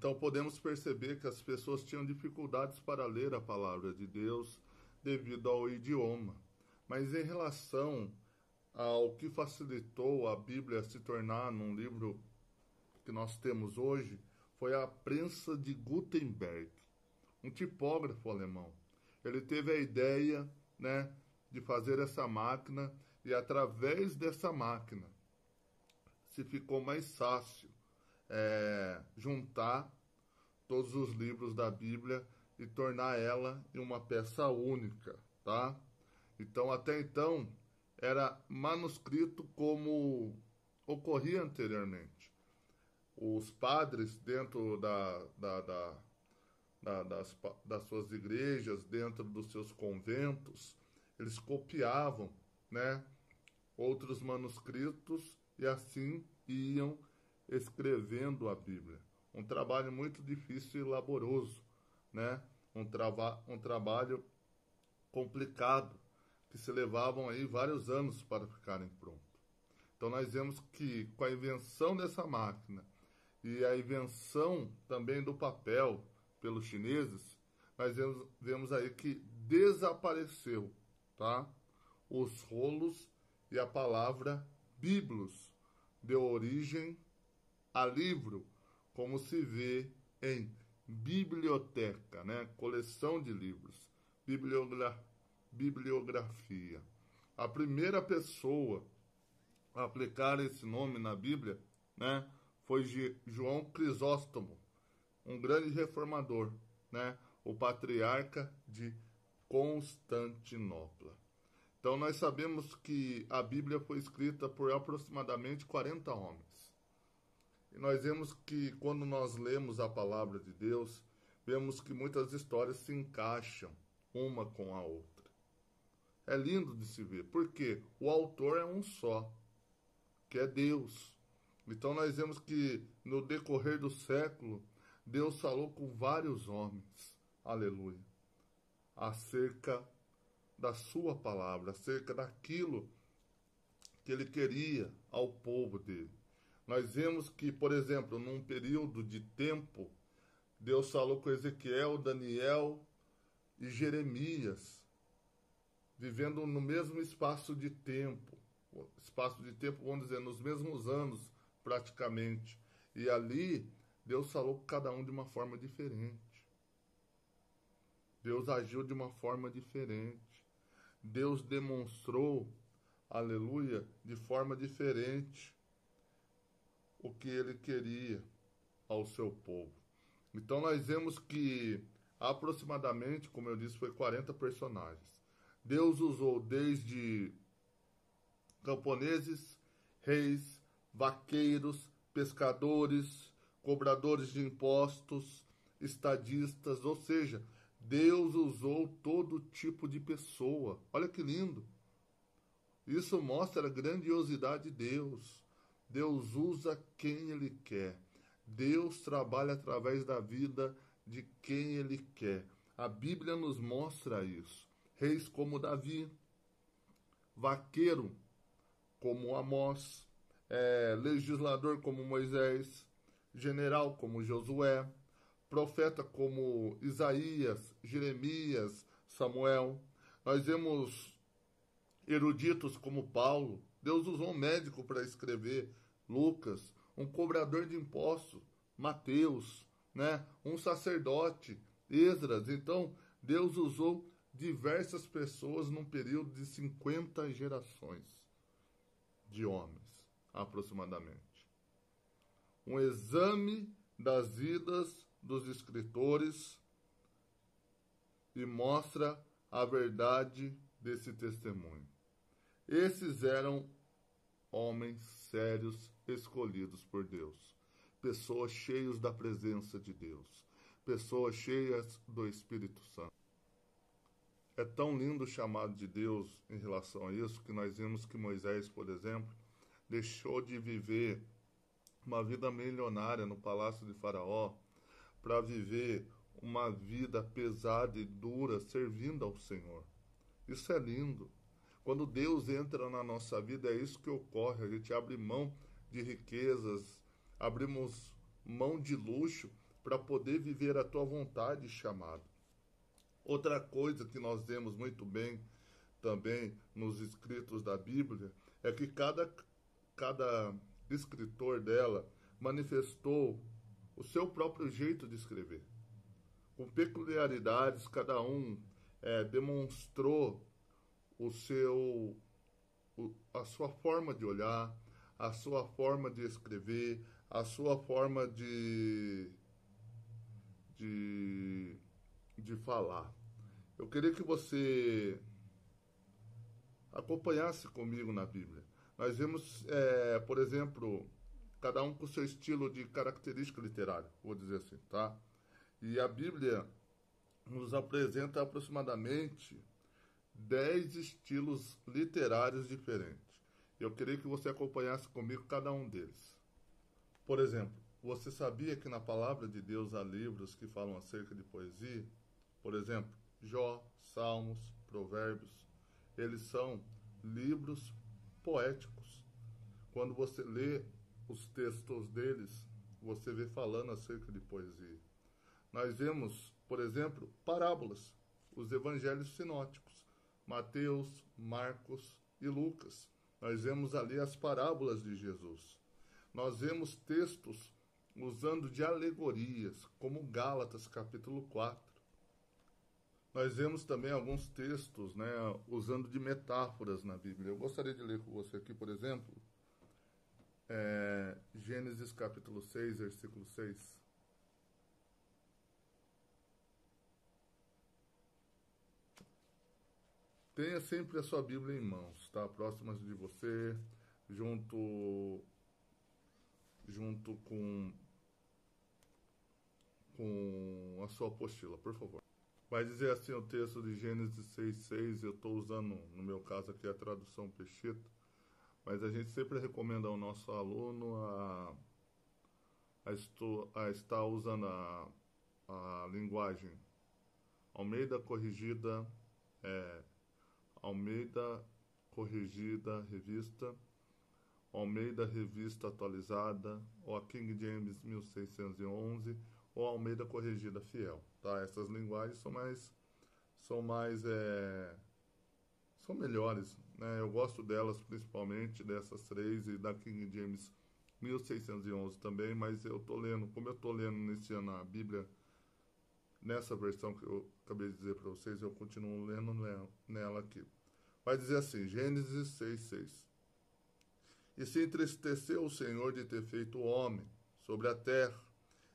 Então podemos perceber que as pessoas tinham dificuldades para ler a palavra de Deus devido ao idioma. Mas em relação ao que facilitou a Bíblia se tornar num livro que nós temos hoje, foi a prensa de Gutenberg, um tipógrafo alemão. Ele teve a ideia, né, de fazer essa máquina, e através dessa máquina se ficou mais fácil juntar todos os livros da Bíblia e tornar ela em uma peça única, tá? Então, até então, era manuscrito como ocorria anteriormente. Os padres, dentro das suas igrejas, dentro dos seus conventos, eles copiavam, né, outros manuscritos e assim iam escrevendo a Bíblia. Um trabalho muito difícil e laboroso, né? Um trabalho complicado, que se levavam aí vários anos para ficarem prontos. Então nós vemos que com a invenção dessa máquina e a invenção também do papel pelos chineses, nós vemos aí que desapareceu, tá? Os rolos e a palavra biblos deu origem a livro, como se vê em biblioteca, né? Coleção de livros, bibliografia. A primeira pessoa a aplicar esse nome na Bíblia, né, foi João Crisóstomo, um grande reformador, né, o patriarca de Constantinopla. Então nós sabemos que a Bíblia foi escrita por aproximadamente 40 homens. E nós vemos que quando nós lemos a palavra de Deus, vemos que muitas histórias se encaixam uma com a outra. É lindo de se ver, porque o autor é um só, que é Deus. Então nós vemos que no decorrer do século, Deus falou com vários homens, aleluia, acerca da sua palavra, acerca daquilo que ele queria ao povo dele. Nós vemos que, por exemplo, num período de tempo, Deus falou com Ezequiel, Daniel e Jeremias, vivendo no mesmo espaço de tempo, vamos dizer, nos mesmos anos, praticamente. E ali, Deus falou com cada um de uma forma diferente. Deus agiu de uma forma diferente. Deus demonstrou, aleluia, de forma diferente o que ele queria ao seu povo. Então nós vemos que aproximadamente, como eu disse, foi 40 personagens. Deus usou desde camponeses, reis, vaqueiros, pescadores, cobradores de impostos, estadistas, ou seja, Deus usou todo tipo de pessoa. Olha que lindo! Isso mostra a grandiosidade de Deus. Deus usa quem Ele quer. Deus trabalha através da vida de quem Ele quer. A Bíblia nos mostra isso. Reis como Davi, vaqueiro como Amós, legislador como Moisés, general como Josué, profeta como Isaías, Jeremias, Samuel. Nós vemos eruditos como Paulo. Deus usou um médico para escrever Lucas, um cobrador de impostos, Mateus, né? Um sacerdote, Esdras. Então, Deus usou diversas pessoas num período de 50 gerações de homens, aproximadamente. Um exame das vidas dos escritores e mostra a verdade desse testemunho. Esses eram homens sérios escolhidos por Deus, pessoas cheias da presença de Deus, pessoas cheias do Espírito Santo. É tão lindo o chamado de Deus em relação a isso, que nós vemos que Moisés, por exemplo, deixou de viver uma vida milionária no palácio de Faraó para viver uma vida pesada e dura servindo ao Senhor. Isso é lindo. Quando Deus entra na nossa vida, é isso que ocorre. A gente abre mão de riquezas, abrimos mão de luxo para poder viver a tua vontade e chamado. Outra coisa que nós vemos muito bem também nos escritos da Bíblia é que cada escritor dela manifestou o seu próprio jeito de escrever. Com peculiaridades, cada um demonstrou a sua forma de olhar, a sua forma de escrever, a sua forma de falar. Eu queria que você acompanhasse comigo na Bíblia. Nós vemos, por exemplo, cada um com seu estilo de característica literária, vou dizer assim, tá? E a Bíblia nos apresenta aproximadamente 10 estilos literários diferentes. Eu queria que você acompanhasse comigo cada um deles. Por exemplo, você sabia que na palavra de Deus há livros que falam acerca de poesia? Por exemplo, Jó, Salmos, Provérbios. Eles são livros poéticos. Quando você lê os textos deles, você vê falando acerca de poesia. Nós vemos, por exemplo, parábolas, os evangelhos sinóticos, Mateus, Marcos e Lucas. Nós vemos ali as parábolas de Jesus. Nós vemos textos usando de alegorias, como Gálatas, capítulo 4. Nós vemos também alguns textos, usando de metáforas na Bíblia. Eu gostaria de ler com você aqui, por exemplo, Gênesis capítulo 6, versículo 6. Tenha sempre a sua Bíblia em mãos, tá? Próximas de você, junto com a sua apostila, por favor. Vai dizer assim o texto de Gênesis 6,6, eu estou usando, no meu caso aqui, a tradução Peshito, mas a gente sempre recomenda ao nosso aluno a estar usando a linguagem Almeida Corrigida, Almeida Corrigida Revista, Almeida Revista Atualizada, ou a King James 1611, ou Almeida Corrigida Fiel, tá? Essas linguagens são melhores, né? Eu gosto delas principalmente, dessas três, e da King James 1611 também, mas como eu tô lendo nesse ano a Bíblia, nessa versão que eu acabei de dizer para vocês, eu continuo lendo nela aqui. Vai dizer assim, Gênesis 6,6. E se entristeceu o Senhor de ter feito o homem sobre a terra,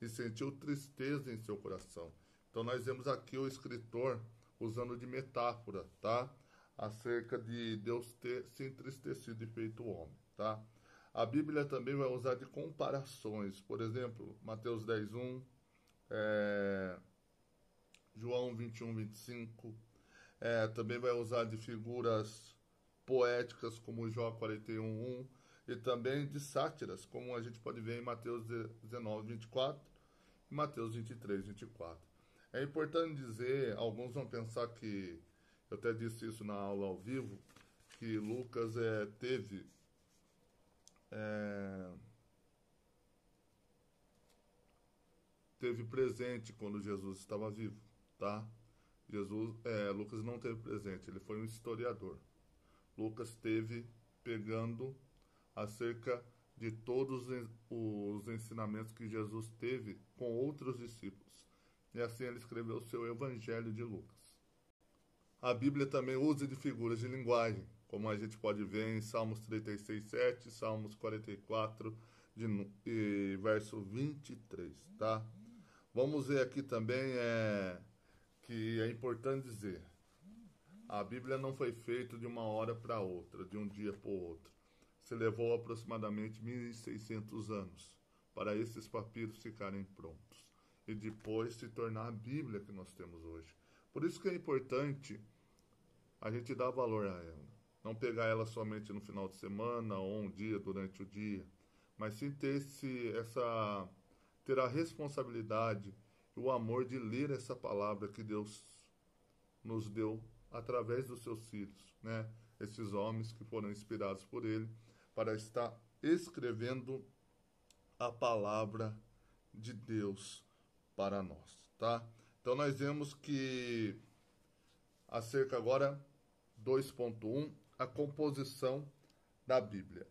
e sentiu tristeza em seu coração. Então nós vemos aqui o escritor usando de metáfora, tá? Acerca de Deus ter se entristecido e feito o homem, tá? A Bíblia também vai usar de comparações. Por exemplo, Mateus 10:1, João 21:25. Também vai usar de figuras poéticas como Jó 41:1 e também de sátiras, como a gente pode ver em Mateus 19:24 e Mateus 23:24. É importante dizer, alguns vão pensar que, eu até disse isso na aula ao vivo, que Lucas teve presente quando Jesus estava vivo, tá? Lucas não teve presente, ele foi um historiador. Lucas teve pegando acerca de todos os ensinamentos que Jesus teve com outros discípulos. E assim ele escreveu o seu Evangelho de Lucas. A Bíblia também usa de figuras de linguagem, como a gente pode ver em Salmos 36:7, Salmos 44, verso 23, tá? Vamos ver aqui também que é importante dizer, a Bíblia não foi feita de uma hora para outra, de um dia para o outro. Se levou aproximadamente 1.600 anos para esses papiros ficarem prontos e depois se tornar a Bíblia que nós temos hoje. Por isso que é importante a gente dar valor a ela. Não pegar ela somente no final de semana ou um dia durante o dia, mas sim ter a responsabilidade e o amor de ler essa palavra que Deus nos deu através dos seus filhos, né? Esses homens que foram inspirados por ele para estar escrevendo a palavra de Deus para nós, tá? Então nós vemos que acerca agora 2.1, a composição da Bíblia.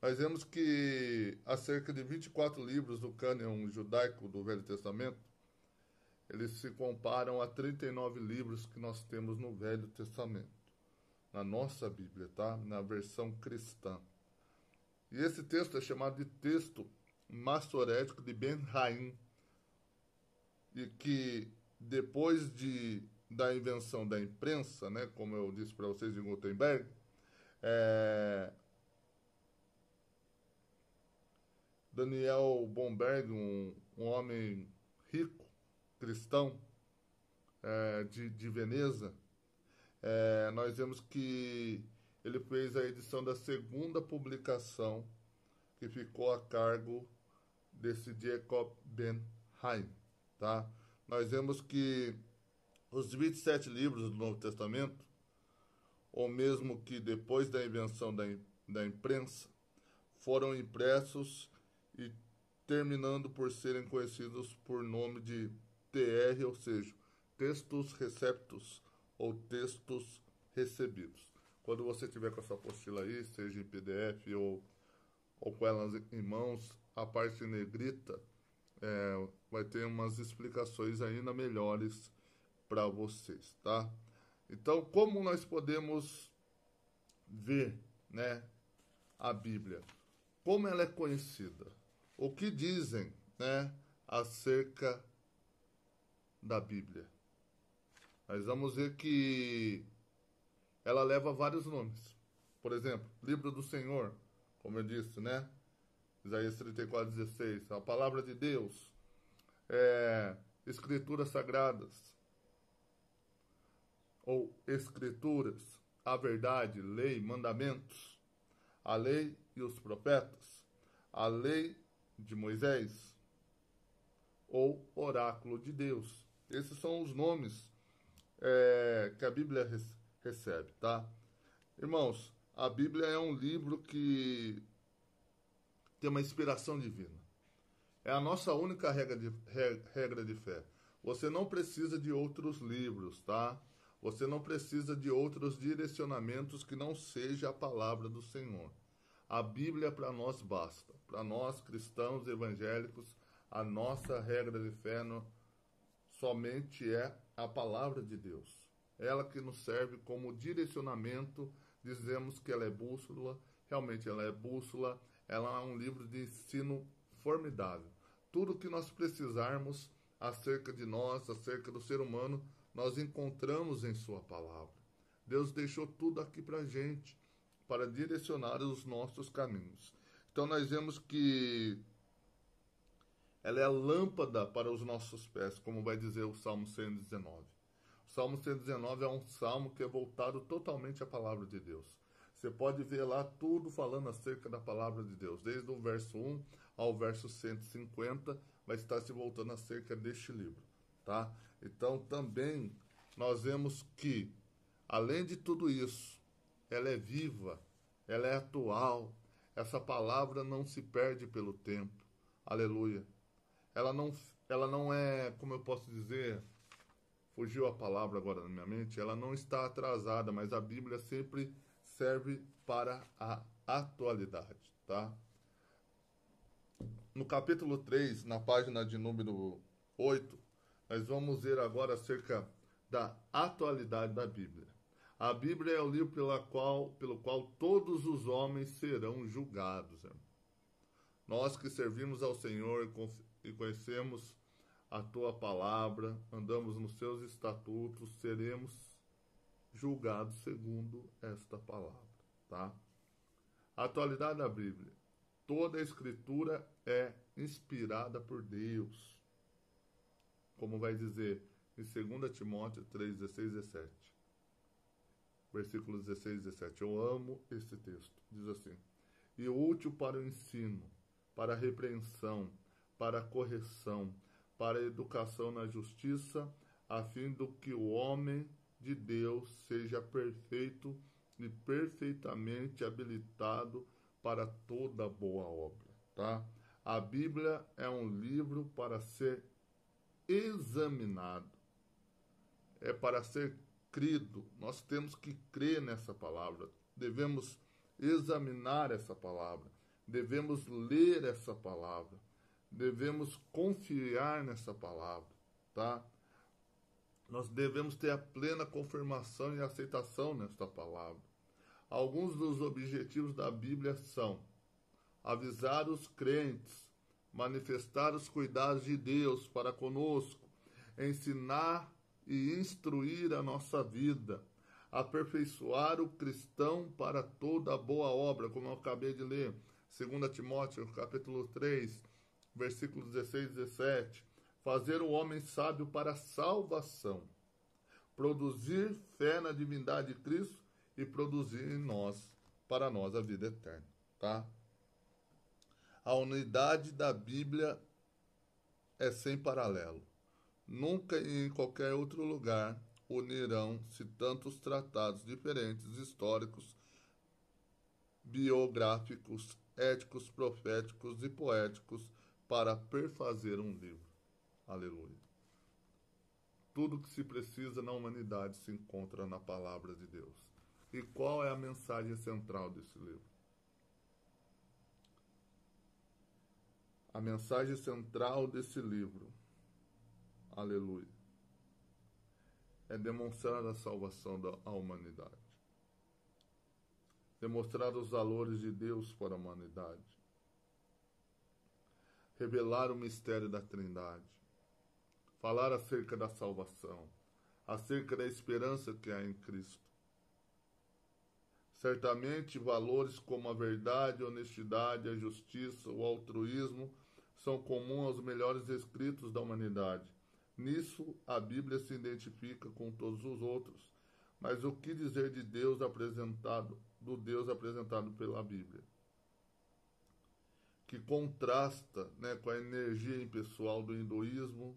Nós vemos que há cerca de 24 livros do cânon judaico do Velho Testamento, eles se comparam a 39 livros que nós temos no Velho Testamento, na nossa Bíblia, tá? Na versão cristã. E esse texto é chamado de texto massorético de Ben-Haim, e que depois da invenção da imprensa, né, como eu disse para vocês de Gutenberg, Daniel Bomberg, um homem rico, cristão, de Veneza, nós vemos que ele fez a edição da segunda publicação, que ficou a cargo desse Jacob Ben-Haim, tá? Nós vemos que os 27 livros do Novo Testamento, ou mesmo que depois da invenção da imprensa, foram impressos e terminando por serem conhecidos por nome de TR, ou seja, textos receptos ou textos recebidos. Quando você tiver com essa apostila aí, seja em PDF ou com elas em mãos, a parte em negrita vai ter umas explicações ainda melhores para vocês, tá? Então, como nós podemos ver, né, a Bíblia? Como ela é conhecida? O que dizem, né, acerca da Bíblia? Nós vamos ver que ela leva vários nomes. Por exemplo, Livro do Senhor, como eu disse, né? Isaías 34:16, a Palavra de Deus, Escrituras Sagradas, ou Escrituras, a Verdade, Lei, Mandamentos, a Lei e os Profetas, a Lei de Moisés, ou Oráculo de Deus. Esses são os nomes que a Bíblia recebe, tá? Irmãos, a Bíblia é um livro que tem uma inspiração divina. É a nossa única regra de fé. Você não precisa de outros livros, tá? Você não precisa de outros direcionamentos que não seja a palavra do Senhor. A Bíblia para nós basta. Para nós cristãos evangélicos, a nossa regra de fé somente é a palavra de Deus. Ela que nos serve como direcionamento. Dizemos que ela é bússola, realmente ela é bússola, ela é um livro de ensino formidável. Tudo que nós precisarmos acerca de nós, acerca do ser humano, nós encontramos em sua palavra. Deus deixou tudo aqui para a gente, para direcionar os nossos caminhos. Então nós vemos que ela é a lâmpada para os nossos pés, como vai dizer o Salmo 119. O Salmo 119 é um salmo que é voltado totalmente à palavra de Deus. Você pode ver lá tudo falando acerca da palavra de Deus. Desde o verso 1 ao verso 150 vai estar se voltando acerca deste livro, tá? Então também nós vemos que, além de tudo isso, ela é viva, ela é atual. Essa palavra não se perde pelo tempo. Aleluia. Ela não é, como eu posso dizer, fugiu a palavra agora na minha mente, ela não está atrasada, mas a Bíblia sempre serve para a atualidade, tá? No capítulo 3, na página de número 8, nós vamos ver agora acerca da atualidade da Bíblia. A Bíblia é o livro pelo qual todos os homens serão julgados. Irmão. Nós que servimos ao Senhor e conhecemos a tua palavra, andamos nos seus estatutos, seremos julgados segundo esta palavra, tá? A atualidade da Bíblia. Toda a Escritura é inspirada por Deus, como vai dizer em 2 Timóteo 3, 16 e 17. Versículos 16 e 17. Eu amo esse texto. Diz assim: e útil para o ensino, para a repreensão, para a correção, para a educação na justiça, a fim do que o homem de Deus seja perfeito e perfeitamente habilitado para toda boa obra, tá? A Bíblia é um livro para ser examinado, é para ser crido. Nós temos que crer nessa palavra, devemos examinar essa palavra, devemos ler essa palavra, devemos confiar nessa palavra, tá? Nós devemos ter a plena confirmação e aceitação nesta palavra. Alguns dos objetivos da Bíblia são avisar os crentes, manifestar os cuidados de Deus para conosco, ensinar e instruir a nossa vida, aperfeiçoar o cristão para toda a boa obra, como eu acabei de ler, 2 Timóteo, capítulo 3, versículos 16 e 17, fazer o homem sábio para a salvação, produzir fé na divindade de Cristo e produzir em nós, para nós, a vida eterna, tá? A unidade da Bíblia é sem paralelo. Nunca e em qualquer outro lugar unirão-se tantos tratados diferentes, históricos, biográficos, éticos, proféticos e poéticos para perfazer um livro. Aleluia. Tudo que se precisa na humanidade se encontra na palavra de Deus. E qual é a mensagem central desse livro? A mensagem central desse livro, aleluia, é demonstrar a salvação da humanidade. Demonstrar os valores de Deus para a humanidade. Revelar o mistério da Trindade. Falar acerca da salvação. Acerca da esperança que há em Cristo. Certamente, valores como a verdade, a honestidade, a justiça, o altruísmo são comuns aos melhores escritos da humanidade. Nisso, a Bíblia se identifica com todos os outros. Mas o que dizer de Deus apresentado pela Bíblia? Que contrasta, com a energia impessoal do hinduísmo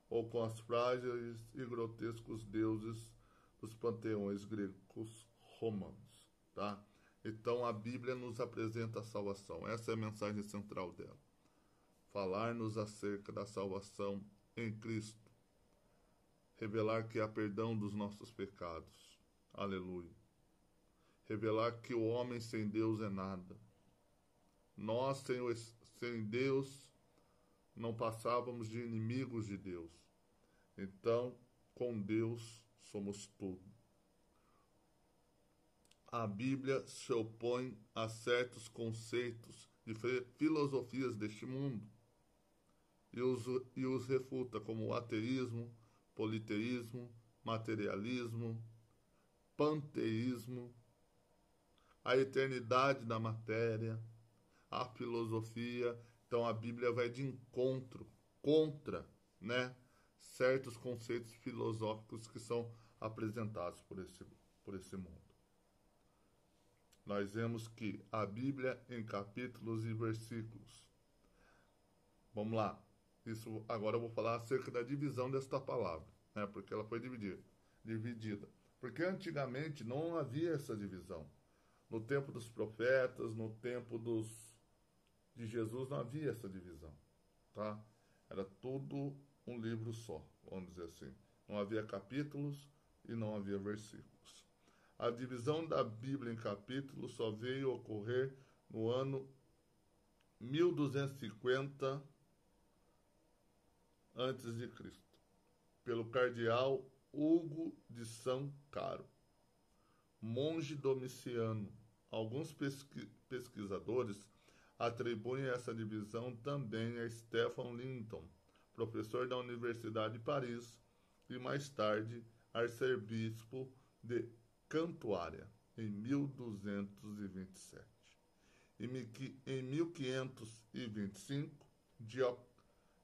ou com as frágeis e grotescos deuses dos panteões gregos romanos, tá? Então a Bíblia nos apresenta a salvação. Essa é a mensagem central dela. Falar-nos acerca da salvação em Cristo. Revelar que há perdão dos nossos pecados. Aleluia. Revelar que o homem sem Deus é nada. Nós, sem Deus, não passávamos de inimigos de Deus. Então, com Deus, somos tudo. A Bíblia se opõe a certos conceitos de filosofias deste mundo e os refuta, como o ateísmo, politeísmo, materialismo, panteísmo, a eternidade da matéria, a filosofia. Então a Bíblia vai de encontro, contra, certos conceitos filosóficos que são apresentados por esse mundo. Nós vemos que a Bíblia em capítulos e versículos. Vamos lá. Isso agora eu vou falar acerca da divisão desta palavra, porque ela foi dividida. Porque antigamente não havia essa divisão. No tempo dos profetas, no tempo de Jesus, não havia essa divisão, tá? Era tudo um livro só, vamos dizer assim. Não havia capítulos e não havia versículos. A divisão da Bíblia em capítulos só veio ocorrer no ano 1250 a.C., pelo cardeal Hugo de São Caro, monge domiciano. Alguns pesquisadores atribuem essa divisão também a Stephen Linton, professor da Universidade de Paris e mais tarde arcebispo de Cantuária, em 1227. Em 1525,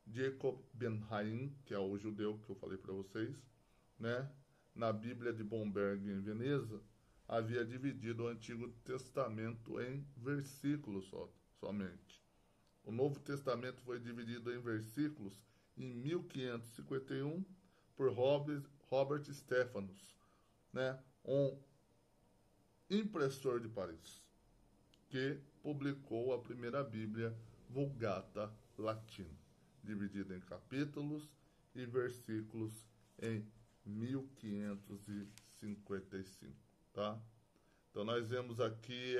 Jacob Benhaim, que é o judeu que eu falei para vocês, na Bíblia de Bomberg, em Veneza, havia dividido o Antigo Testamento em versículos somente. O Novo Testamento foi dividido em versículos em 1551 por Robert Stephanus, um impressor de Paris, que publicou a primeira Bíblia Vulgata Latina, dividida em capítulos e versículos em 1555, tá? Então nós vemos aqui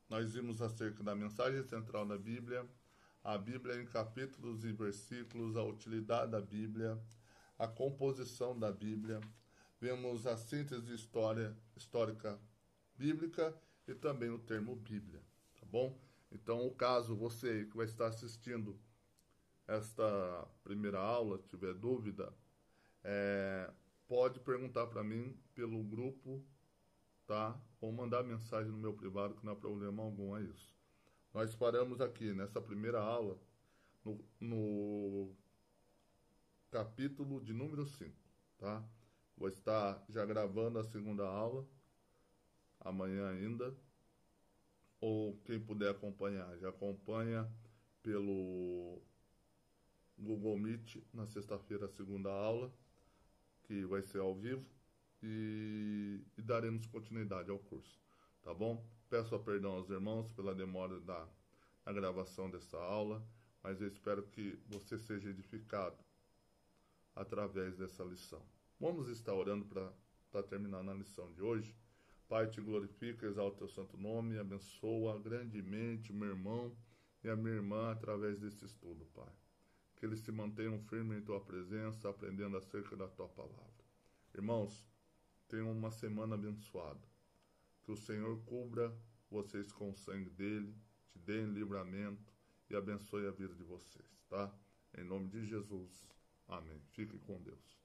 nós vimos acerca da mensagem central da Bíblia, a Bíblia em capítulos e versículos, a utilidade da Bíblia, a composição da Bíblia, vemos a síntese histórica bíblica e também o termo Bíblia, tá bom? Então, o caso você que vai estar assistindo esta primeira aula, tiver dúvida, pode perguntar para mim pelo grupo, tá? Ou mandar mensagem no meu privado, que não há problema algum a isso. Nós paramos aqui nessa primeira aula no capítulo de número 5, tá? Vou estar já gravando a segunda aula amanhã ainda, ou quem puder acompanhar, já acompanha pelo Google Meet na sexta-feira a segunda aula, que vai ser ao vivo, e daremos continuidade ao curso, tá bom? Peço perdão aos irmãos pela demora da gravação dessa aula, mas eu espero que você seja edificado através dessa lição. Vamos estar orando para estar terminando a lição de hoje. Pai, te glorifica, exalta o teu santo nome, abençoa grandemente o meu irmão e a minha irmã através desse estudo, Pai. Que eles se mantenham firmes em tua presença, aprendendo acerca da tua palavra. Irmãos, tenham uma semana abençoada. Que o Senhor cubra vocês com o sangue dele, te dê livramento e abençoe a vida de vocês, tá? Em nome de Jesus. Amém. Fique com Deus.